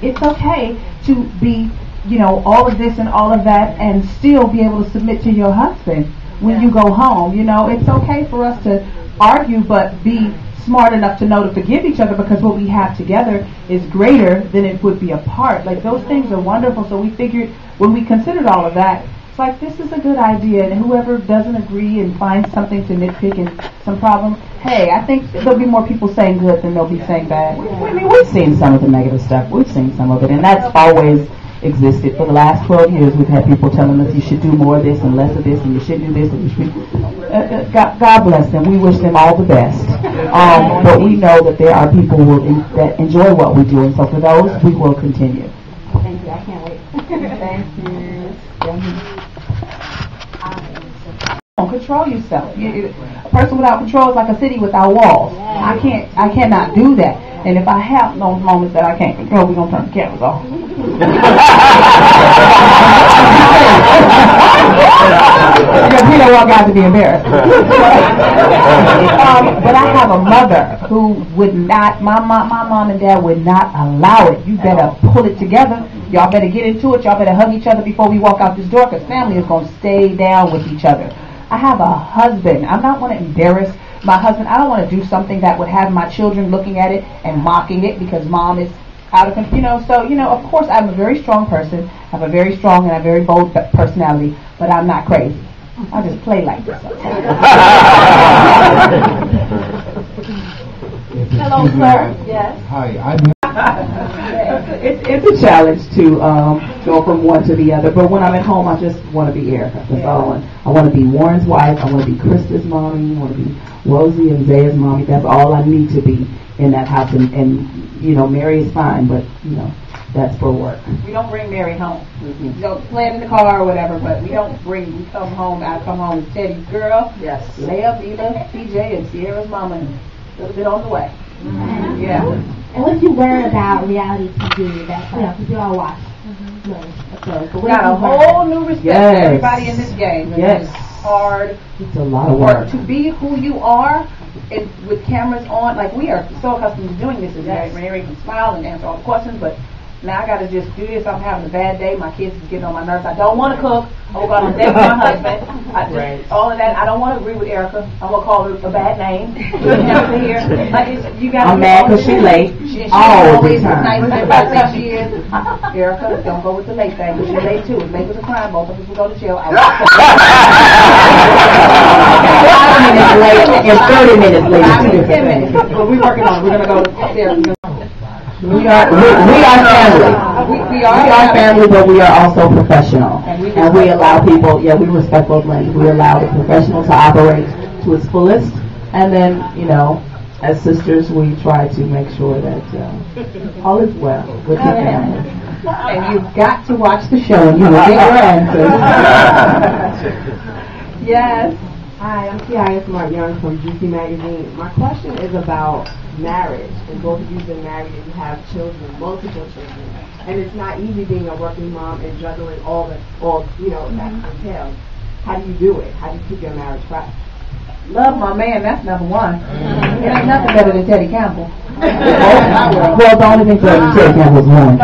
it's okay to be, you know, all of this and all of that and still be able to submit to your husband when you go home. You know, it's okay for us to argue, but be smart enough to know to forgive each other, because what we have together is greater than it would be apart. Like, those things are wonderful. So we figured, when we considered all of that, it's like, this is a good idea, and whoever doesn't agree and finds something to nitpick and some problem, hey, I think there'll be more people saying good than they'll be saying bad. I mean, we've seen some of the negative stuff. We've seen some of it, and that's always existed. For the last 12 years, we've had people telling us you should do more of this and less of this, and you shouldn't do this, and you should. God bless them. We wish them all the best. But we know that there are people that enjoy what we do, and so for those, we will continue. Thank you. I can't wait. Thank you. Don't control yourself. A person without control is like a city without walls. I cannot do that. And if I have those moments that I can't control, we're going to turn the cameras off. Because we don't want God to be embarrassed. But I have a mother who would not, my mom and dad would not allow it. You better pull it together. Y'all better get into it. Y'all better hug each other before we walk out this door, because family is going to stay down with each other. I have a husband. I'm not want to embarrass my husband. I don't want to do something that would have my children looking at it and mocking it because mom is out of control. You know, so, you know, of course I'm a very strong person. I have a very strong and a very bold personality, but I'm not crazy. I just play like this. Hello, sir. Yes. Hi, It's a challenge to go from one to the other, but when I'm at home, I just want to be Erica. That's all I want. I want to be Warren's wife. I want to be Krista's mommy. I want to be Rosie and Zaya's mommy. That's all I need to be in that house. And you know, Mary is fine, but you know, that's for work. We don't bring Mary home. We don't play in the car or whatever, but we come home. I come home and Teddy's girl. Yes. Leia, Vita, PJ, and Sierra's mama, and a little bit on the way. Mm-hmm. Yeah. And what you learn about reality TV? That's because you all watch. We got a whole new respect for everybody in this game. Yes. It's hard. It's a lot of work. To be who you are, with cameras on, like we are so accustomed to doing this. Mary can smile and answer all the questions, but now I got to just do this. I'm having a bad day. My kids is getting on my nerves. I don't want to cook. I'm going to date my husband. All of that. I don't want to agree with Erica. I'm going to call her a bad name. I'm mad because she's late. She all the always time. nice. Everybody thinks she is. Erica, don't go with the late thing. But she's late too. Late was a crime. Both of us will go to jail. 5 minutes late and 30 minutes late. 10 minutes. But we're working on it. We're going to go upstairs. We are family. We are family, but we are also professional. And we allow people, we respect both lanes. We allow the professional to operate to its fullest. And then, you know, as sisters, we try to make sure that all is well with the family. And you've got to watch the show and you will get your answers. Yes. Hi, I'm Kiara Smart Young from GC Magazine. My question is about marriage, and both of you have been married and you have children, multiple children, and it's not easy being a working mom and juggling all that entails. How do you do it? How do you keep your marriage fresh? Love my man, that's number one. It ain't nothing better than Teddy Campbell. Well, the only thing better than Teddy Campbell is one.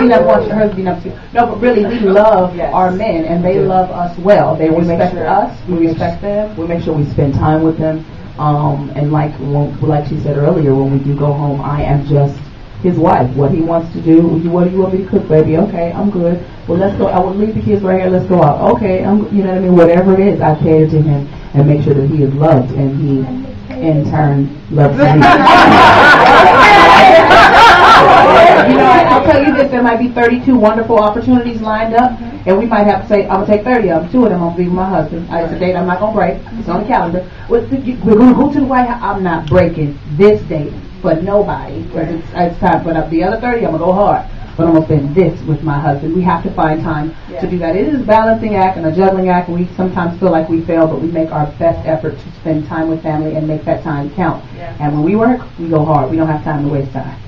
No, but really, we love our men, and they love us well. They respect us. We respect them. We make sure we spend time with them. And like she said earlier, when we do go home, I am just his wife. What he wants to do, what do you want me to cook, baby? Okay, I'm good. Well, let's go. I will leave the kids right here. Let's go out. Okay, you know what I mean? Whatever it is, I cater to him and make sure that he is loved, and he, in turn, loves me. You know, I'll tell you this, there might be 32 wonderful opportunities lined up, and we might have to say, I'm going to take 30 of them. 2 of them I'm going to be with my husband. It's a date I'm not going to break. It's on the calendar. We're going to go to the White House. I'm not breaking this date for nobody, because it's time. But the other 30, I'm going to go hard. But I'm going to spend this with my husband. We have to find time to do that. It is a balancing act and a juggling act, and we sometimes feel like we fail, but we make our best effort to spend time with family and make that time count. And when we work, we go hard. We don't have time to waste time.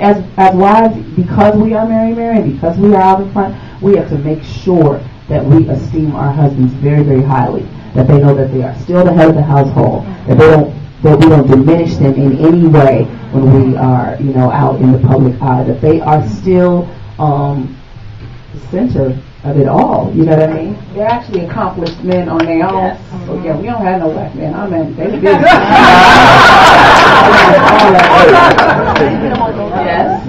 As wives, because we are Mary, and because we are out in front, we have to make sure that we esteem our husbands very, very highly. That they know that they are still the head of the household. That they don't but we don't diminish them in any way when we are, you know, out in the public eye. That they are still the center of it all. You know what I mean? They're actually accomplished men on their own. Yes. So yeah, we don't have no black men. I mean, they busy. Yes.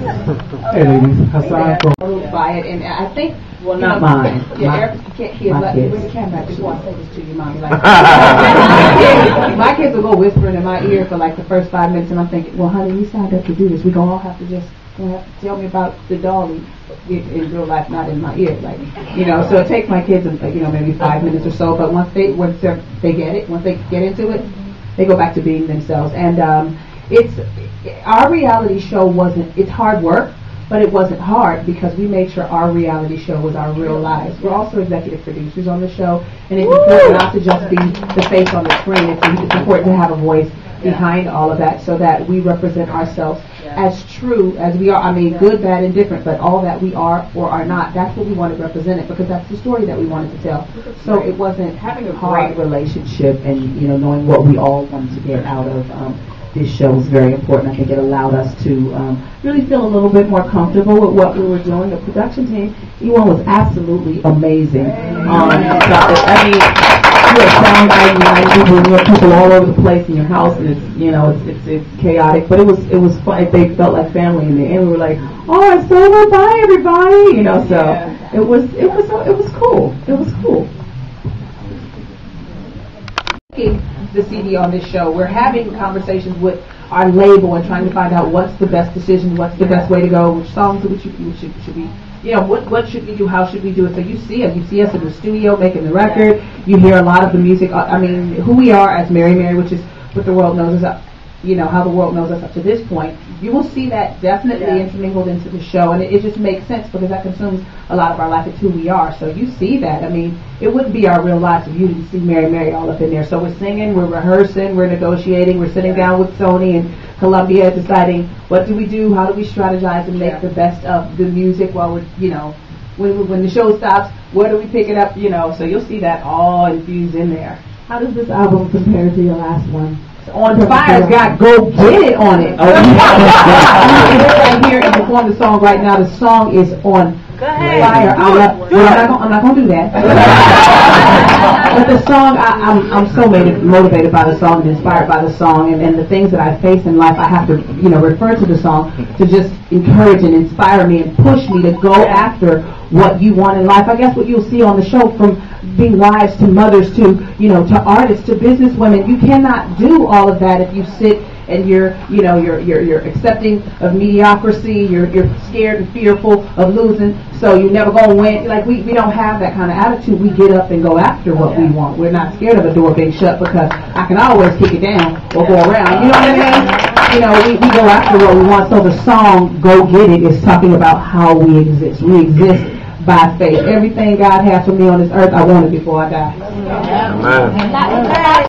Hey ladies, Hassan from By it, and I think, Well, not mine. Yeah, My- Eric, kids, my like, kids. where's the camera? I just want to say this to you, mommy. Like, my kids will go whispering in my ear for like the first 5 minutes, and I'm thinking, well, honey, we signed up to do this. We're gonna all have to just tell me about the dolly in real life, not in my ear, like, you know. So it takes my kids, you know, maybe 5 minutes or so. But once they get it, once they get into it, they go back to being themselves. And it's our reality show wasn't. It's hard work. But it wasn't hard because we made sure our reality show was our real lives. We're also executive producers on the show, and it's important not to just be the face on the screen. It's important to have a voice behind all of that so that we represent ourselves as true as we are. I mean, good, bad, and different, but all that we are or are not, that's what we wanted represented because that's the story that we wanted to tell. So it wasn't Having a hard. great relationship and, you know, knowing what we all wanted to get out of this show was very important. I think it allowed us to really feel a little bit more comfortable with what we were doing. The production team, Ewan was absolutely amazing. I mean, you have sound guys, you have people all over the place in your house, and it's, you know, it's chaotic, but it was fun. They felt like family in the end. We were like, oh, it's over, bye everybody, you know. So it was cool. It was cool. The CD on this show, we're having conversations with our label and trying to find out what's the best decision, what's the best way to go, which songs should we, you know, what should we do, how should we do it. So you see us in the studio making the record. You hear a lot of the music. I mean, who we are as Mary Mary, which is what the world knows us. You know, how the world knows us up to this point. You will see that definitely intermingled into the show, and it just makes sense because that consumes a lot of our life. It's who we are. So you see that. I mean, it wouldn't be our real lives if you didn't see Mary Mary all up in there. So we're singing, we're rehearsing, we're negotiating, we're sitting down with Sony and Columbia deciding what do we do, how do we strategize and make the best of the music while we're, you know, when the show stops, where do we pick it up, you know. So you'll see that all infused in there. How does this album compare to your last one? On Fire's got Go Get It on it. Right here and perform the song right now. The song is on fire. I'm not gonna do that. But the song, I'm so motivated by the song and inspired by the song, and the things that I face in life, I have to, you know, refer to the song to just encourage and inspire me and push me to go after what you want in life. I guess what you'll see on the show, from being wives to mothers to, you know, to artists to business women, you cannot do all of that if you sit and you're accepting of mediocrity, you're scared and fearful of losing, so you're never gonna win. Like we don't have that kind of attitude. We get up and go after what we want. We're not scared of a door being shut because I can always kick it down or go around. You know what I mean? You know, we go after what we want. So the song Go Get It is talking about how we exist. We exist by faith. Everything God has for me on this earth, I want it before I die. Amen.